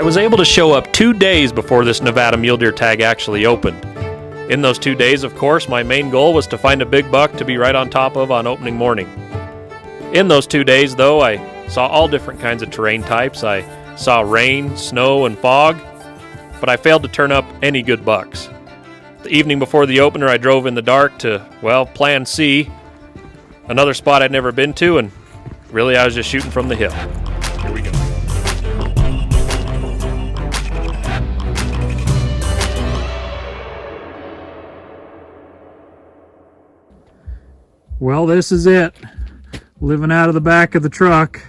was able to show up 2 days before this Nevada mule deer tag actually opened. In those 2 days, of course, my main goal was to find a big buck to be right on top of on opening morning. In those 2 days, though, I saw all different kinds of terrain types. I saw rain, snow, and fog, but I failed to turn up any good bucks. The evening before the opener, I drove in the dark to, well, Plan C, another spot I'd never been to, and really I was just shooting from the hip. Here we go. Well, this is it. Living out of the back of the truck.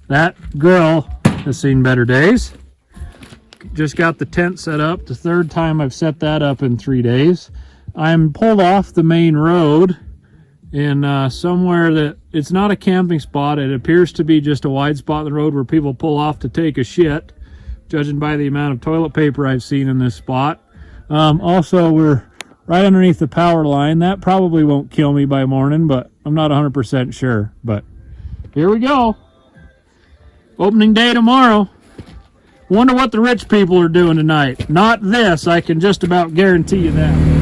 That girl has seen better days. Just got the tent set up. The third time I've set that up in 3 days. I'm pulled off the main road in somewhere that it's not a camping spot. It appears to be just a wide spot in the road where people pull off to take a shit, judging by the amount of toilet paper I've seen in this spot. Also, we're right underneath the power line. That probably won't kill me by morning, but I'm not 100% sure. But here we go. Opening day tomorrow. Wonder what the rich people are doing tonight. Not this, I can just about guarantee you that.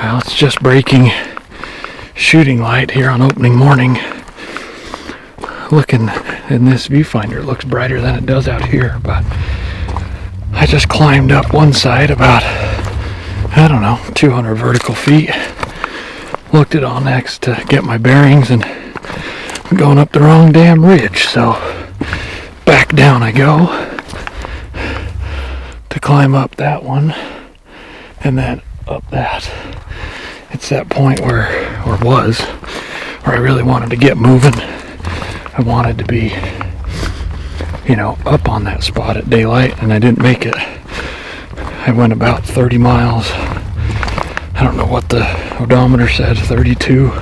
Well, it's just breaking shooting light here on opening morning. Looking in this viewfinder, it looks brighter than it does out here, but I just climbed up one side about, I don't know, 200 vertical feet. Looked at all next to get my bearings, and I'm going up the wrong damn ridge, so back down I go to climb up that one, and then up that. It's that point where I really wanted to get moving. I wanted to be, up on that spot at daylight, and I didn't make it. I went about 30 miles. I don't know what the odometer said, 32,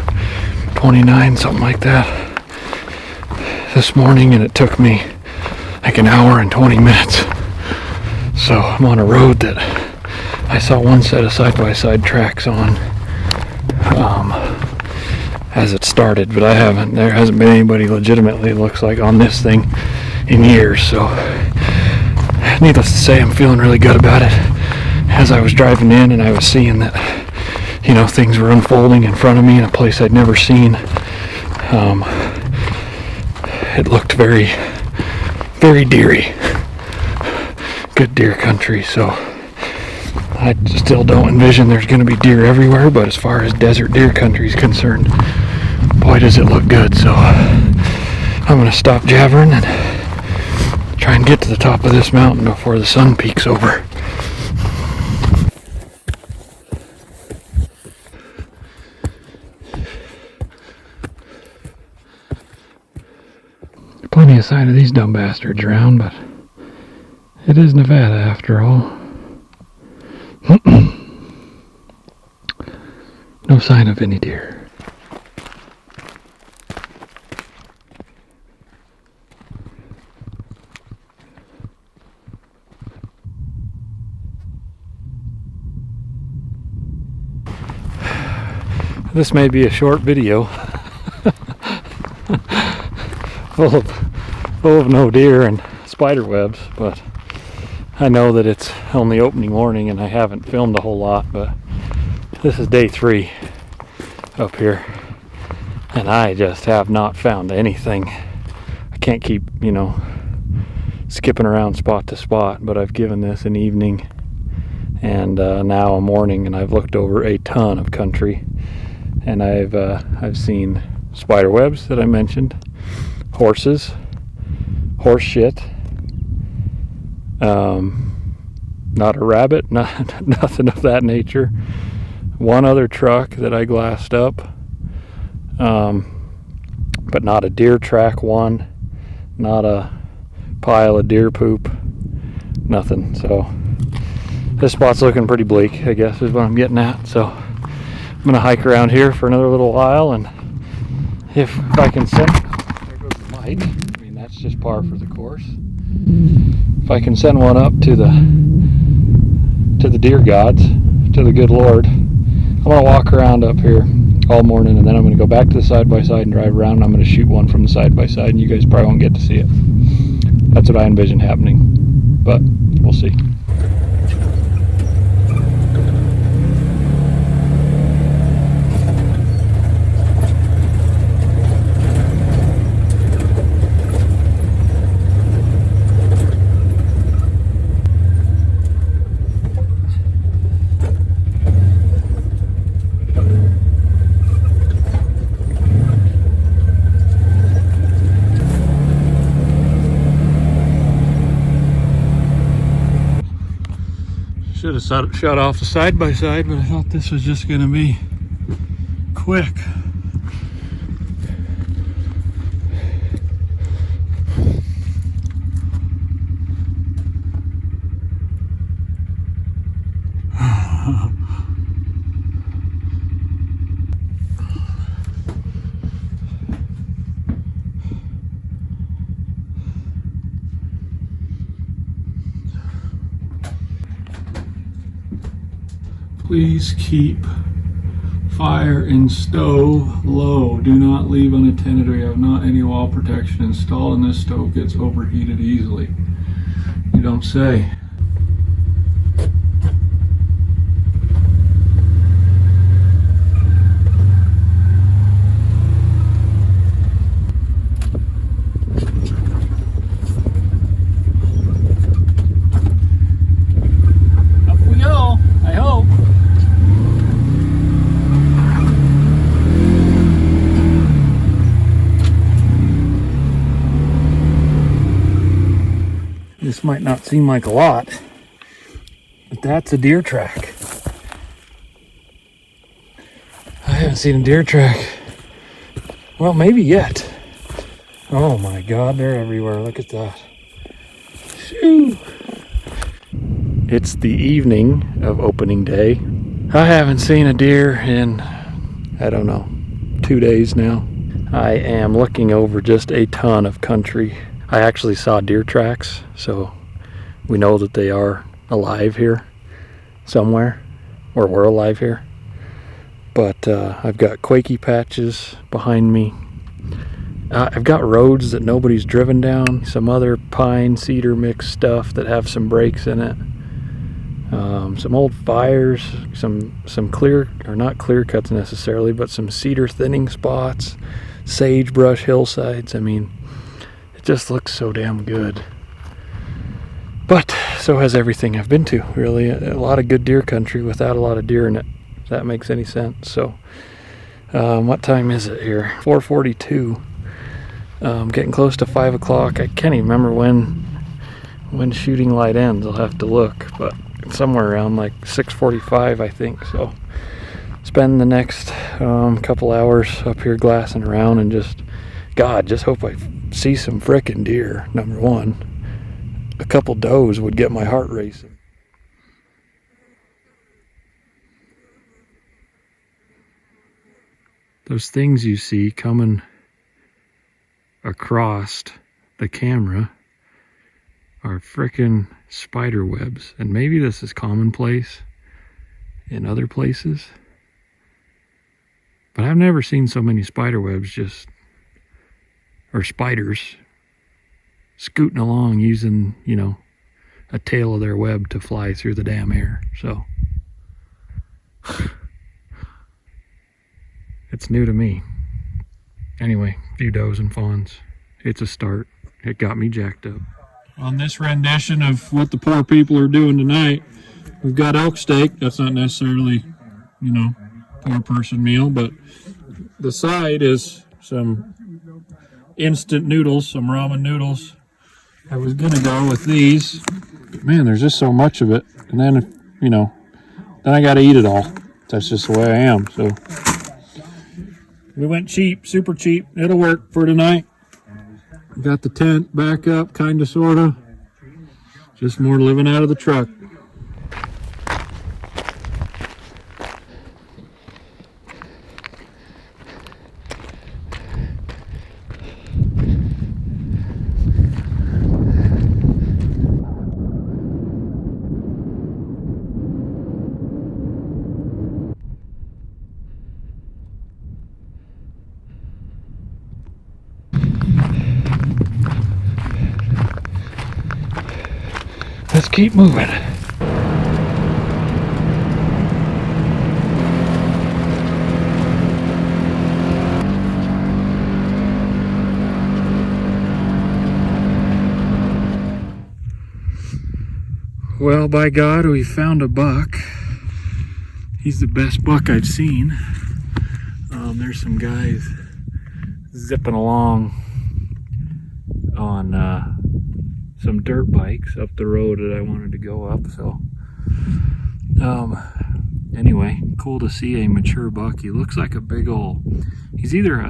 29, something like that, this morning, and it took me like an hour and 20 minutes. So I'm on a road that I saw one set of side-by-side tracks on as it started, but there hasn't been anybody legitimately, it looks like, on this thing in years. So needless to say, I'm feeling really good about it. As I was driving in and I was seeing that, things were unfolding in front of me in a place I'd never seen, it looked very, very deery. Good deer country, so I still don't envision there's going to be deer everywhere, but as far as desert deer country is concerned, boy does it look good. So I'm going to stop jabbering and try and get to the top of this mountain before the sun peaks over. Plenty of sign of these dumb bastards around, but it is Nevada after all. No sign of any deer. This may be a short video full of no deer and spider webs, but I know that it's only opening morning and I haven't filmed a whole lot, but this is day 3 up here and I just have not found anything. I can't keep, skipping around spot to spot, but I've given this an evening and now a morning, and I've looked over a ton of country, and I've seen spider webs that I mentioned, horses, horse shit, not a rabbit, nothing of that nature. One other truck that I glassed up, but not a deer track one, not a pile of deer poop, nothing. So this spot's looking pretty bleak, I guess is what I'm getting at. So I'm gonna hike around here for another little while, and if I can send, there goes the mic. I mean, that's just par for the course. If I can send one up to the deer gods, to the good Lord, I'm gonna walk around up here all morning, and then I'm gonna go back to the side-by-side and drive around, and I'm gonna shoot one from the side-by-side, and you guys probably won't get to see it. That's what I envision happening, but we'll see. Should have shut off the side-by-side, but I thought this was just going to be quick. Please keep fire and stove low. Do not leave unattended, or you have not any wall protection installed, and this stove gets overheated easily. You don't say. Up we go, I hope. This might not seem like a lot, but that's a deer track. I haven't seen a deer track, well, maybe yet. Oh my God, they're everywhere. Look at that. Shoo. It's the evening of opening day. I haven't seen a deer in, I don't know, 2 days now. I am looking over just a ton of country. I actually saw deer tracks, so we know that they are alive here somewhere, or we're alive here. But I've got quakey patches behind me. I've got roads that nobody's driven down, some other pine cedar mix stuff that have some breaks in it, some old fires, some clear, or not clear cuts necessarily, but some cedar thinning spots, sagebrush hillsides. I mean, it just looks so damn good. But so has everything I've been to, really. A lot of good deer country without a lot of deer in it, if that makes any sense. So what time is it here? 4:42. Getting close to 5 o'clock. I can't even remember when shooting light ends. I'll have to look, but it's somewhere around like 6:45, I think. So spend the next couple hours up here glassing around, and just hope I see some frickin' deer. Number one, a couple does would get my heart racing. Those things you see coming across the camera are frickin' spider webs, and maybe this is commonplace in other places, but I've never seen so many spider webs or spiders scooting along using, a tail of their web to fly through the damn air. So it's new to me. Anyway, few does and fawns. It's a start. It got me jacked up. On this rendition of what the poor people are doing tonight, we've got elk steak. That's not necessarily, poor person meal, but the side is some instant noodles, some ramen noodles. I was gonna go with these. Man, there's just so much of it. And then, then I gotta eat it all. That's just the way I am, so. We went cheap, super cheap. It'll work for tonight. Got the tent back up, kinda, sorta. Just more living out of the truck. Let's keep moving. Well, by God, we found a buck. He's the best buck I've seen. There's some guys zipping along on some dirt bikes up the road that I wanted to go up. So anyway, cool to see a mature buck. He looks like a big old, he's either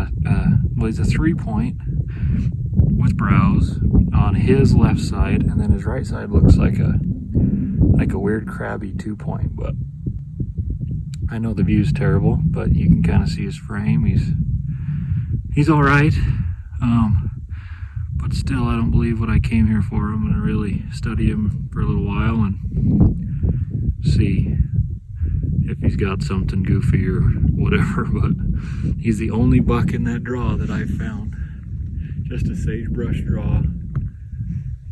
he's a 3-point with brows on his left side, and then his right side looks like a weird crabby 2-point. But I know the view's terrible, but you can kind of see his frame. He's all right. But still, I don't believe what I came here for. I'm going to really study him for a little while and see if he's got something goofy or whatever. But he's the only buck in that draw that I've found. Just a sagebrush draw.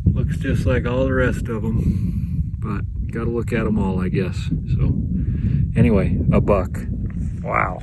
Looks just like all the rest of them. But got to look at them all, I guess. So anyway, a buck. Wow.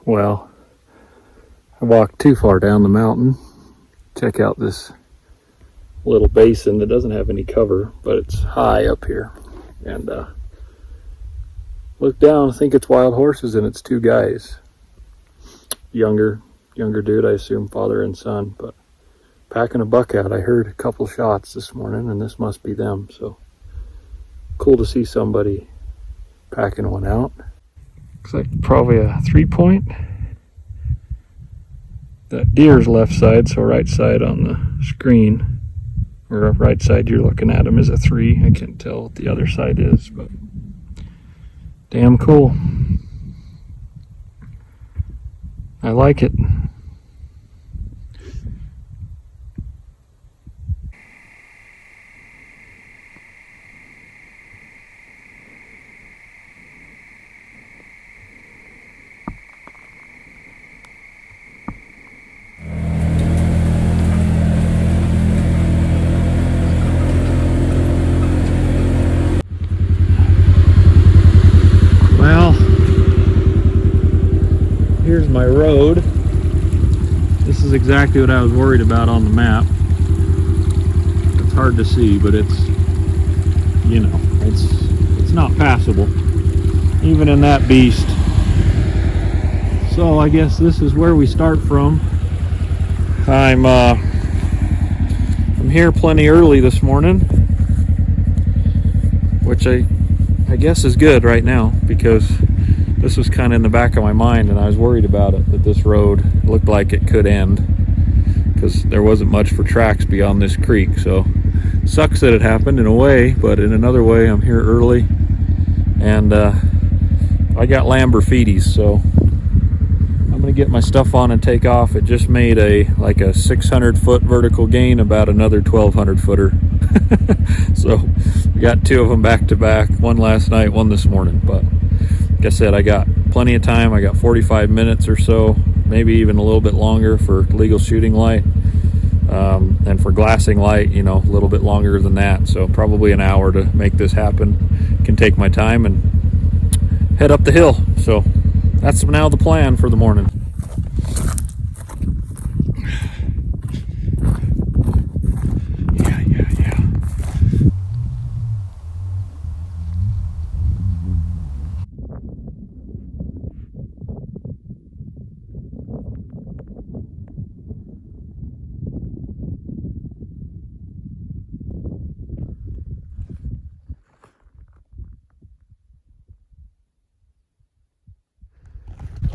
Well, I walked too far down the mountain. Check out this little basin that doesn't have any cover, but it's high up here. And look down, I think it's wild horses, and it's 2 guys. Younger dude, I assume father and son, but packing a buck out. I heard a couple shots this morning, and this must be them. So cool to see somebody packing one out. Looks like probably a 3-point. That deer's left side, so right side on the screen, or right side you're looking at him, is a 3. I can't tell what the other side is, but damn cool. I like it. Here's my road. This is exactly what I was worried about on the map. It's hard to see, but it's, you know, it's not passable, even in that beast. So I guess this is where we start from. I'm here plenty early this morning, which I guess is good right now, because this was kind of in the back of my mind, and I was worried about it, that this road looked like it could end, because there wasn't much for tracks beyond this creek. So sucks that it happened in a way, but in another way, I'm here early, and I got Lamborghinis, so I'm gonna get my stuff on and take off. It just made a 600-foot vertical gain, about another 1,200 footer. So we got 2 of them back to back, one last night, one this morning. But like I said, I got plenty of time. I got 45 minutes or so, maybe even a little bit longer for legal shooting light. And for glassing light, a little bit longer than that. So probably an hour to make this happen. Can take my time and head up the hill. So that's now the plan for the morning. Yeah.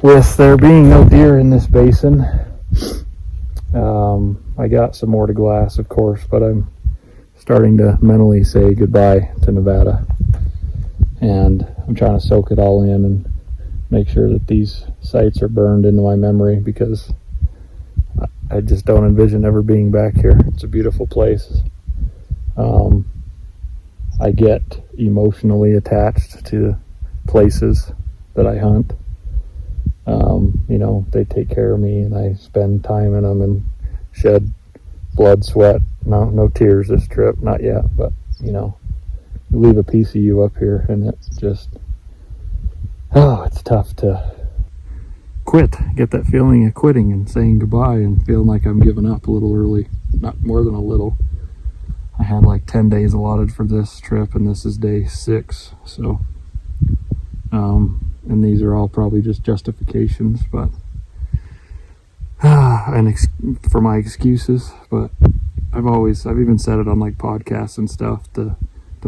With there being no deer in this basin, I got some more to glass, of course, but I'm starting to mentally say goodbye to Nevada. And I'm trying to soak it all in and make sure that these sites are burned into my memory, because I just don't envision ever being back here. It's a beautiful place. I get emotionally attached to places that I hunt. They take care of me, and I spend time in them and shed blood, sweat. No tears this trip, not yet, but you leave a piece of you up here, and it's just, it's tough to quit. Get that feeling of quitting and saying goodbye and feeling like I'm giving up a little early. Not more than a little. I had like 10 days allotted for this trip, and this is day 6. So, and these are all probably just justifications, but for my excuses. But I've even said it on like podcasts and stuff to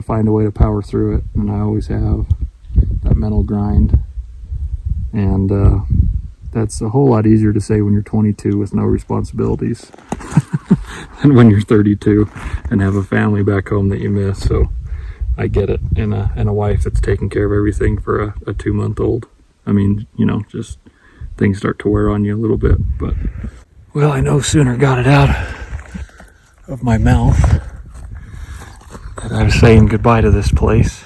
find a way to power through it, and I always have that mental grind. And that's a whole lot easier to say when you're 22 with no responsibilities than when you're 32 and have a family back home that you miss. So I get it, and a wife that's taking care of everything for a 2-month-old. I mean, just things start to wear on you a little bit. But well, I no sooner got it out of my mouth that I was saying goodbye to this place,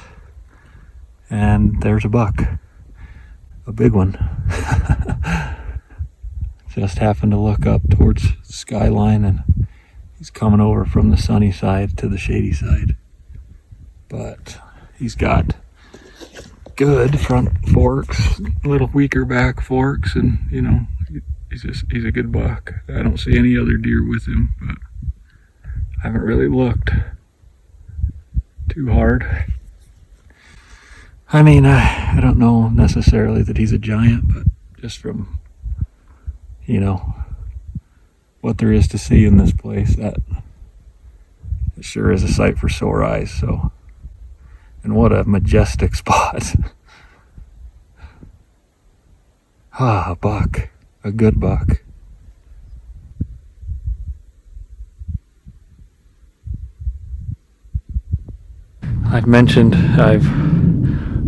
and there's a buck, a big one. Just happened to look up towards the skyline, and he's coming over from the sunny side to the shady side. But he's got good front forks, a little weaker back forks, and he's a good buck. I don't see any other deer with him, but I haven't really looked too hard. I mean, I don't know necessarily that he's a giant, but just from what there is to see in this place, that it sure is a sight for sore eyes. So, and what a majestic spot. A buck, a good buck. I've mentioned I've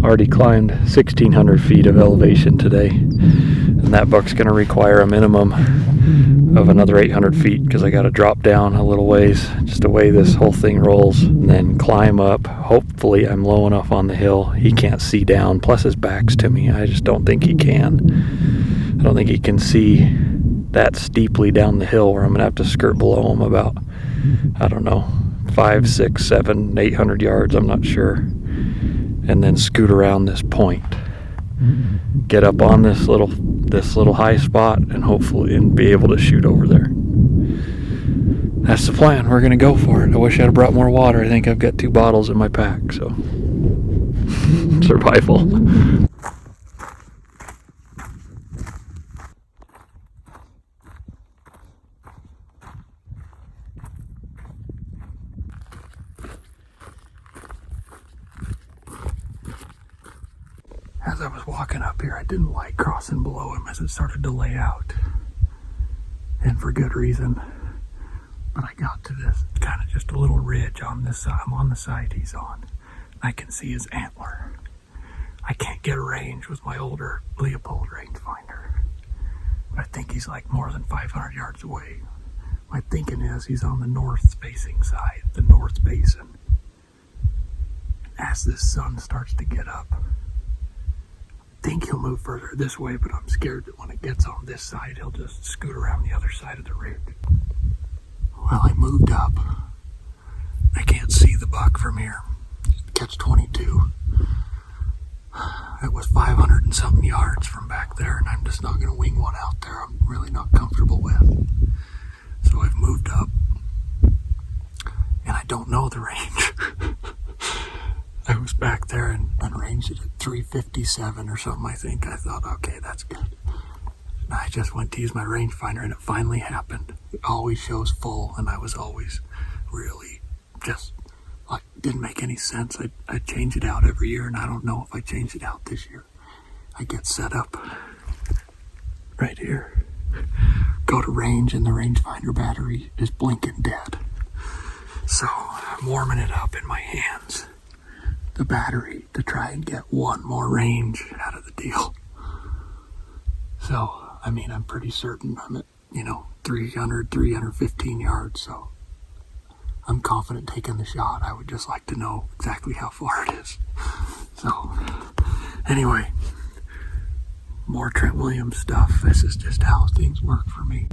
already climbed 1,600 feet of elevation today, and that buck's going to require a minimum of another 800 feet, because I got to drop down a little ways just the way this whole thing rolls, and then climb up. Hopefully I'm low enough on the hill he can't see down, plus his back's to me. I just don't think he can. I don't think he can see that steeply down the hill where I'm going to have to skirt below him about, 5, 6, 7, 800 yards, I'm not sure, and then scoot around this point, get up on this little high spot, and hopefully be able to shoot over there. That's the plan. We're gonna go for it. I wish I'd have brought more water. I think I've got 2 bottles in my pack, so survival. As I was walking up here, I didn't like crossing below him as it started to lay out, and for good reason. But I got to this kind of just a little ridge on this side. I'm on the side he's on. I can see his antler. I can't get a range with my older Leopold rangefinder, but I think he's like more than 500 yards away. My thinking is he's on the north facing side, the north basin. As this sun starts to get up, I think he'll move further this way, but I'm scared that when it gets on this side, he'll just scoot around the other side of the ridge. Well, I moved up. I can't see the buck from here. Catch 22. It was 500 and something yards from back there, and I'm just not going to wing one out there. I'm really not comfortable with. So I've moved up, and I don't know the range. I was back there and ranged it at 357 or something, I think. I thought, okay, that's good. And I just went to use my rangefinder, and it finally happened. It always shows full, and I was always really just, like, didn't make any sense. I change it out every year, and I don't know if I changed it out this year. I get set up right here, go to range, and the rangefinder battery is blinking dead. So I'm warming it up in my hands, the battery, to try and get one more range out of the deal. So, I mean, I'm pretty certain I'm at, 300, 315 yards, so I'm confident taking the shot. I would just like to know exactly how far it is. So, anyway, more Trent Williams stuff. This is just how things work for me.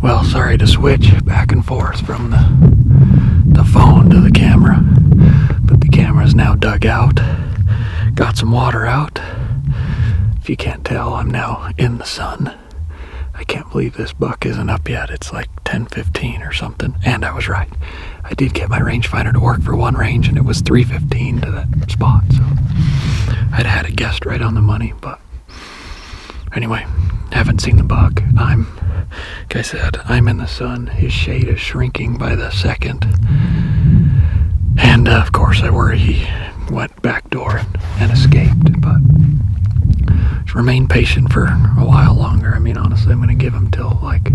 Well, sorry to switch back and forth from the phone to the camera, but the camera's now dug out. Got some water out. If you can't tell, I'm now in the sun. I can't believe this buck isn't up yet. It's like 10:15 or something, and I was right. I did get my rangefinder to work for one range, and it was 315 to that spot, so I'd had it guessed right on the money. But anyway, haven't seen the buck. Like I said, I'm in the sun. His shade is shrinking by the second, and of course I worry he went back door and escaped, but remain patient for a while longer. I mean, honestly, I'm going to give him till like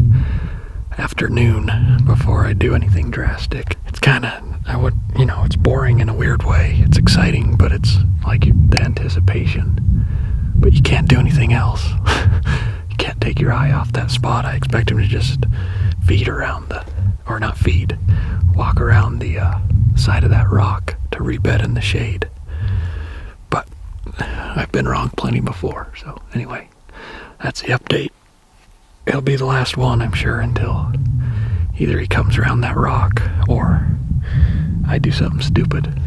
afternoon before I do anything drastic. It's kind of, it's boring in a weird way. It's exciting, but it's like the anticipation. But you can't do anything else. You can't take your eye off that spot. I expect him to just walk around the side of that rock to rebed in the shade. But I've been wrong plenty before. So anyway, that's the update. It'll be the last one, I'm sure, until either he comes around that rock or I do something stupid.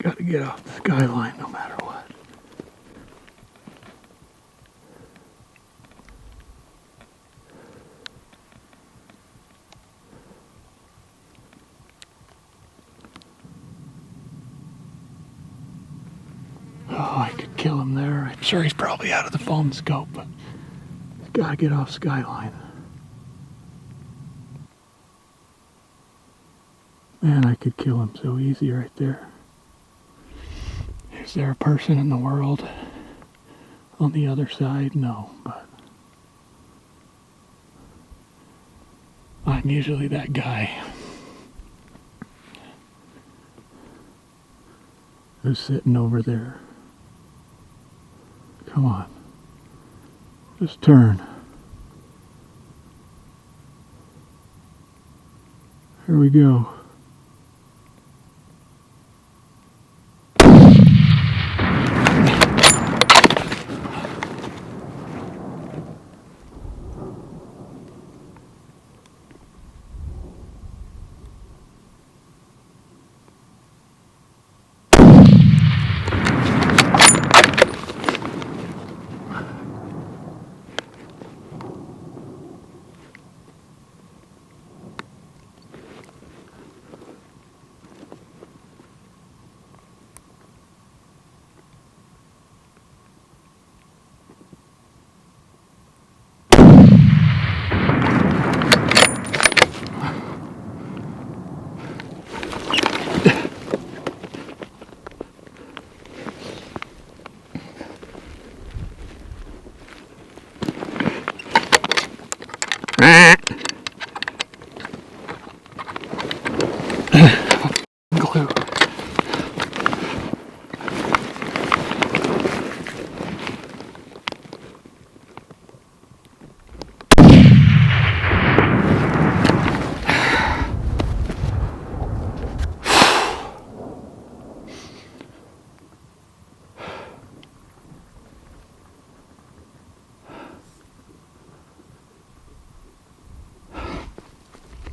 Got to get off the skyline no matter what. Oh, I could kill him there. I'm sure he's probably out of the phone scope, but he's got to get off skyline. Man, I could kill him so easy right there. Is there a person in the world on the other side? No, but I'm usually that guy who's sitting over there. Come on, just turn. Here we go.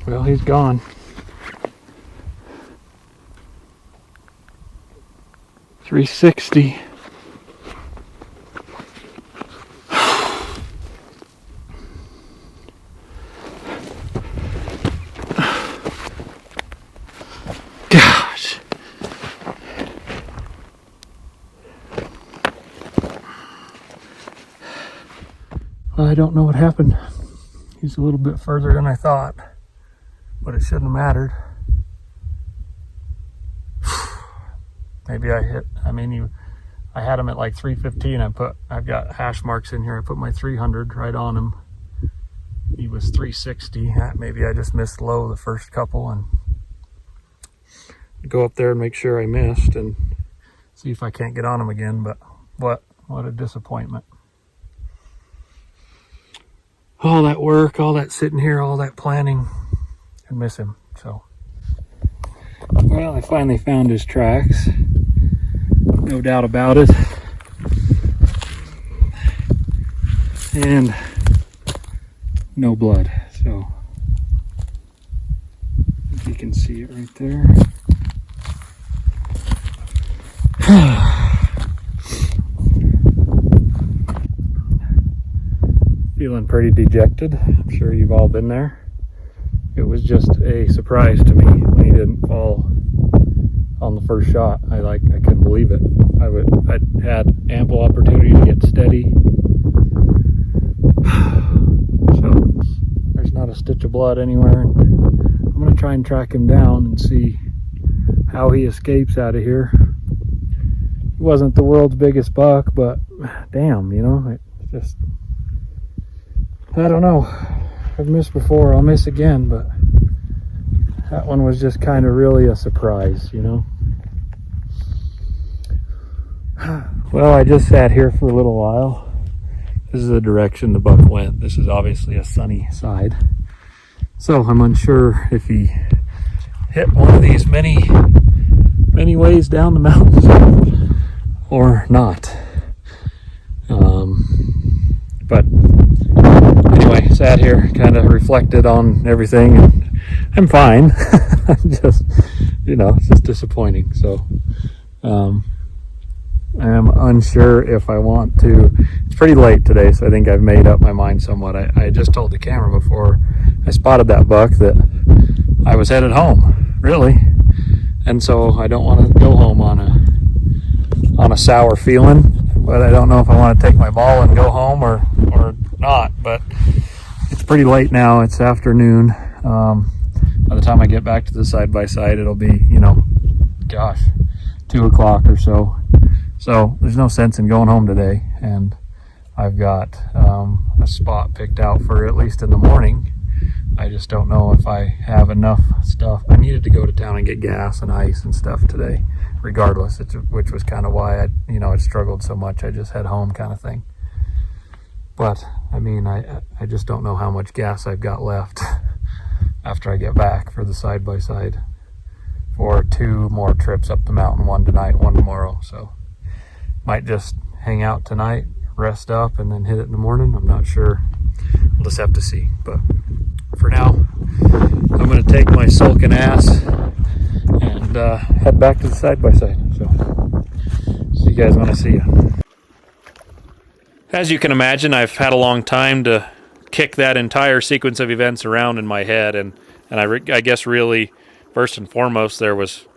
Well, he's gone. 360. Gosh. I don't know what happened. He's a little bit further than I thought, but it shouldn't have mattered. Maybe I hit, I had him at like 315. I've got hash marks in here. I put my 300 right on him. He was 360. Maybe I just missed low the first couple, and go up there and make sure I missed and see if I can't get on him again. But what a disappointment. All that work, all that sitting here, all that planning, and miss him. So, well, I finally found his tracks. No doubt about it. And no blood. So, if you can see it right there. Feeling pretty dejected. I'm sure you've all been there. It was just a surprise to me when he didn't fall on the first shot. I couldn't believe it. I'd had ample opportunity to get steady. So there's not a stitch of blood anywhere. And I'm gonna try and track him down and see how he escapes out of here. He wasn't the world's biggest buck, but damn, it just, I don't know. I've missed before, I'll miss again, but that one was just kind of really a surprise, Well, I just sat here for a little while. This is the direction the buck went. This is obviously a sunny side. So I'm unsure if he hit one of these many ways down the mountain or not. But anyway, sat here, kind of reflected on everything, and I'm fine. I'm just, it's just disappointing. So, I am unsure if I want to. It's pretty late today, so I think I've made up my mind somewhat. I just told the camera before I spotted that buck that I was headed home, really, and so I don't want to go home on a sour feeling. But I don't know if I want to take my ball and go home or not. But it's pretty late now. It's afternoon. By the time I get back to the side-by-side, it'll be, 2 o'clock or so. So there's no sense in going home today. And I've got a spot picked out for at least in the morning. I just don't know if I have enough stuff. I needed to go to town and get gas and ice and stuff today, regardless, which was kind of why I struggled so much. I just head home kind of thing. But I just don't know how much gas I've got left after I get back for the side-by-side for 2 more trips up the mountain, one tonight, one tomorrow. So might just hang out tonight, rest up, and then hit it in the morning. I'm not sure. We'll just have to see. But for now, I'm going to take my sulking ass and head back to the side-by-side. So see you guys when I see you. As you can imagine, I've had a long time to kick that entire sequence of events around in my head, and I guess really, first and foremost, there was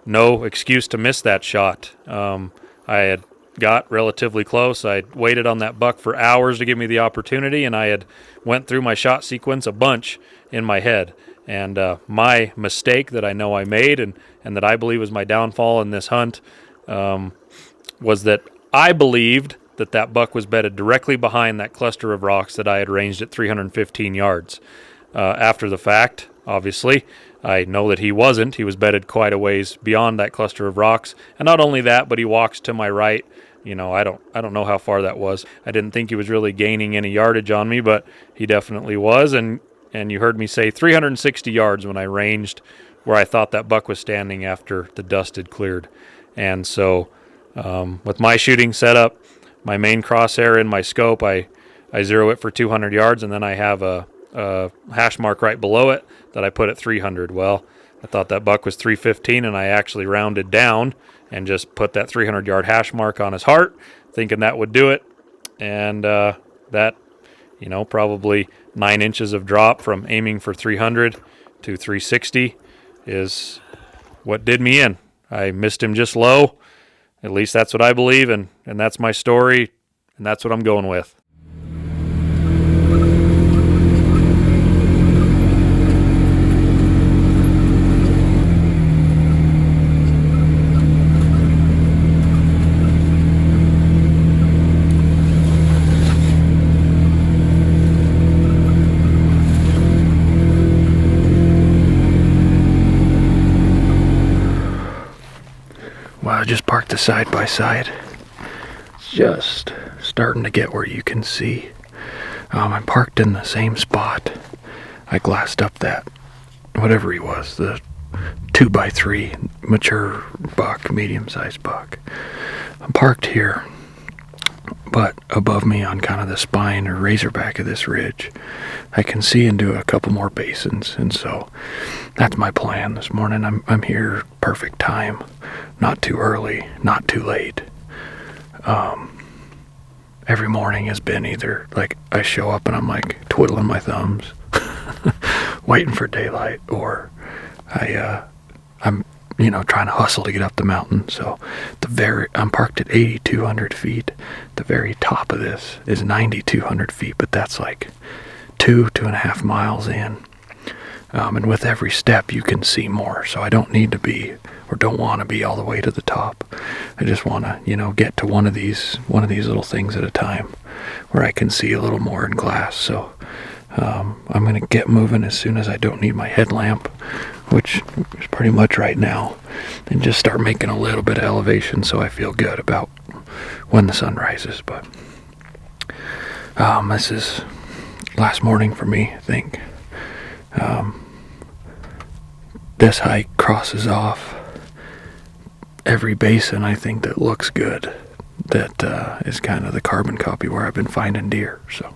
no excuse to miss that shot. I had got relatively close. I waited on that buck for hours to give me the opportunity, and I had went through my shot sequence a bunch in my head. And my mistake that I know I made and that I believe was my downfall in this hunt was that I believed that buck was bedded directly behind that cluster of rocks that I had ranged at 315 yards. After the fact, obviously, I know that he wasn't. He was bedded quite a ways beyond that cluster of rocks. And not only that, but he walks to my right. I don't know how far that was. I didn't think he was really gaining any yardage on me, but he definitely was. And you heard me say 360 yards when I ranged where I thought that buck was standing after the dust had cleared. And so with my shooting setup, my main crosshair in my scope, I zero it for 200 yards, and then I have a hash mark right below it that I put at 300. Well, I thought that buck was 315, and I actually rounded down and just put that 300-yard hash mark on his heart, thinking that would do it. And that, probably 9 inches of drop from aiming for 300 to 360 is what did me in. I missed him just low. At least that's what I believe, and that's my story, and that's what I'm going with. Well, I just parked the side by side. It's just starting to get where you can see. I'm parked in the same spot. I glassed up that, whatever he was, the 2x3 mature buck, medium-sized buck. I'm parked here, but above me on kind of the spine or razorback of this ridge, I can see into a couple more basins, and so that's my plan this morning. I'm here, perfect time, not too early, not too late. Every morning has been either like I show up and I'm like twiddling my thumbs, waiting for daylight, or I'm trying to hustle to get up the mountain. So I'm parked at 8,200 feet. The very top of this is 9,200 feet, but that's like 2.5 miles in. And with every step you can see more. So I don't need to be, or don't want to be all the way to the top. I just want to, get to one of these little things at a time where I can see a little more in glass. So I'm going to get moving as soon as I don't need my headlamp, which is pretty much right now, and just start making a little bit of elevation so I feel good about when the sun rises. But this is last morning for me, I think. This hike crosses off every basin, I think, that looks good, that is kind of the carbon copy where I've been finding deer. So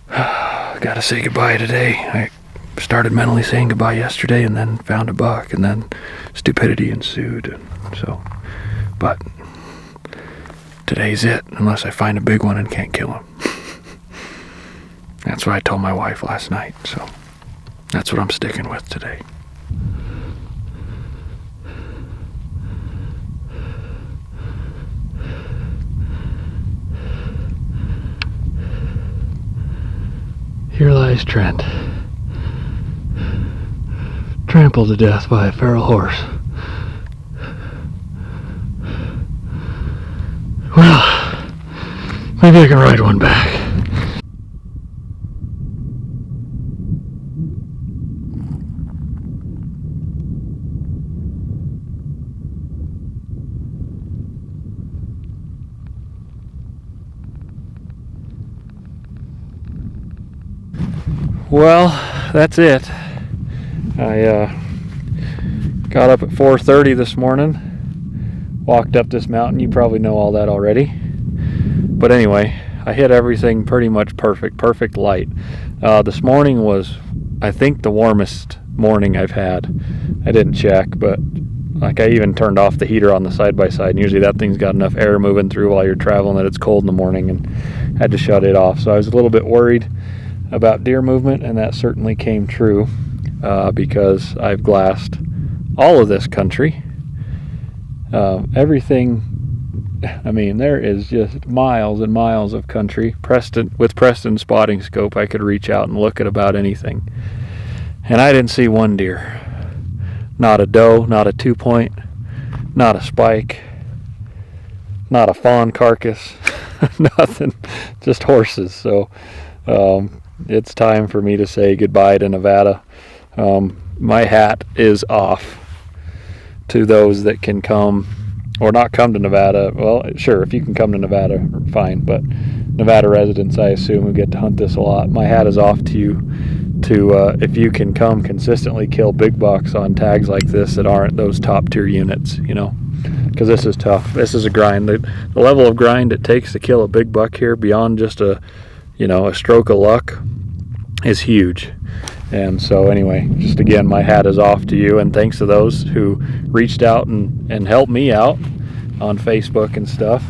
gotta say goodbye today. I started mentally saying goodbye yesterday, and then found a buck, and then stupidity ensued, and so, but today's it, unless I find a big one and can't kill him. That's what I told my wife last night, so that's what I'm sticking with today. Here lies Trent, trampled to death by a feral horse. Well, maybe I can ride one back. Well, that's it. I got up at 4:30 this morning, walked up this mountain. You probably know all that already. But anyway, I hit everything pretty much perfect light. This morning was, I think, the warmest morning I've had. I didn't check, but like I even turned off the heater on the side-by-side. And usually that thing's got enough air moving through while you're traveling that it's cold in the morning, and had to shut it off. So I was a little bit worried about deer movement, and that certainly came true because I've glassed all of this country. Everything, I mean, there is just miles and miles of country. With Preston's spotting scope, I could reach out and look at about anything. And I didn't see one deer. Not a doe, not a 2-point, not a spike, not a fawn carcass, nothing, just horses. So it's time for me to say goodbye to Nevada. My hat is off to those that can come or not come to Nevada. Well, sure, if you can come to Nevada, fine, but Nevada residents, I assume, who get to hunt this a lot, my hat is off to you to if you can come consistently kill big bucks on tags like this that aren't those top tier units, because this is tough. This is a grind. The level of grind it takes to kill a big buck here, beyond just a stroke of luck, is huge. And so anyway, just again, my hat is off to you, and thanks to those who reached out and helped me out on Facebook and stuff.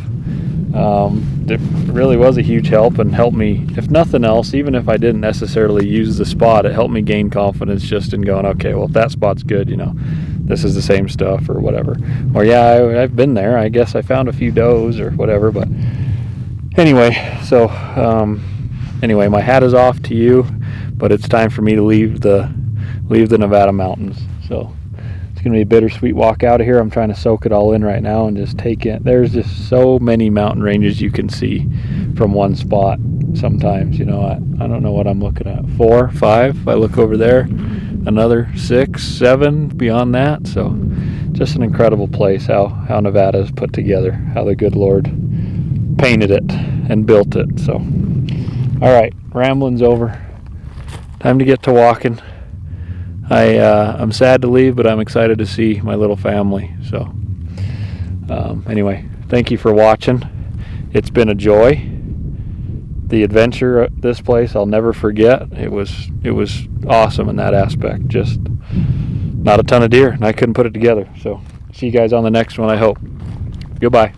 It really was a huge help and helped me, if nothing else, even if I didn't necessarily use the spot, it helped me gain confidence just in going, okay, well, if that spot's good, you know, this is the same stuff or whatever. Or yeah, I've been there. I guess I found a few does or whatever. But anyway, so anyway, my hat is off to you, but it's time for me to leave the Nevada mountains. So it's gonna be a bittersweet walk out of here. I'm trying to soak it all in right now and just take it. There's just so many mountain ranges you can see from one spot. Sometimes, you know, I don't know what I'm looking at. 4, 5. If I look over there, another 6, 7 beyond that. So just an incredible place. How Nevada is put together. How the good Lord painted it and built it. So, all right, rambling's over. Time to get to walking. I'm sad to leave, but I'm excited to see my little family. So anyway, thank you for watching. It's been a joy. The adventure at this place I'll never forget. It was awesome in that aspect. Just not a ton of deer, and I couldn't put it together. So see you guys on the next one, I hope. Goodbye.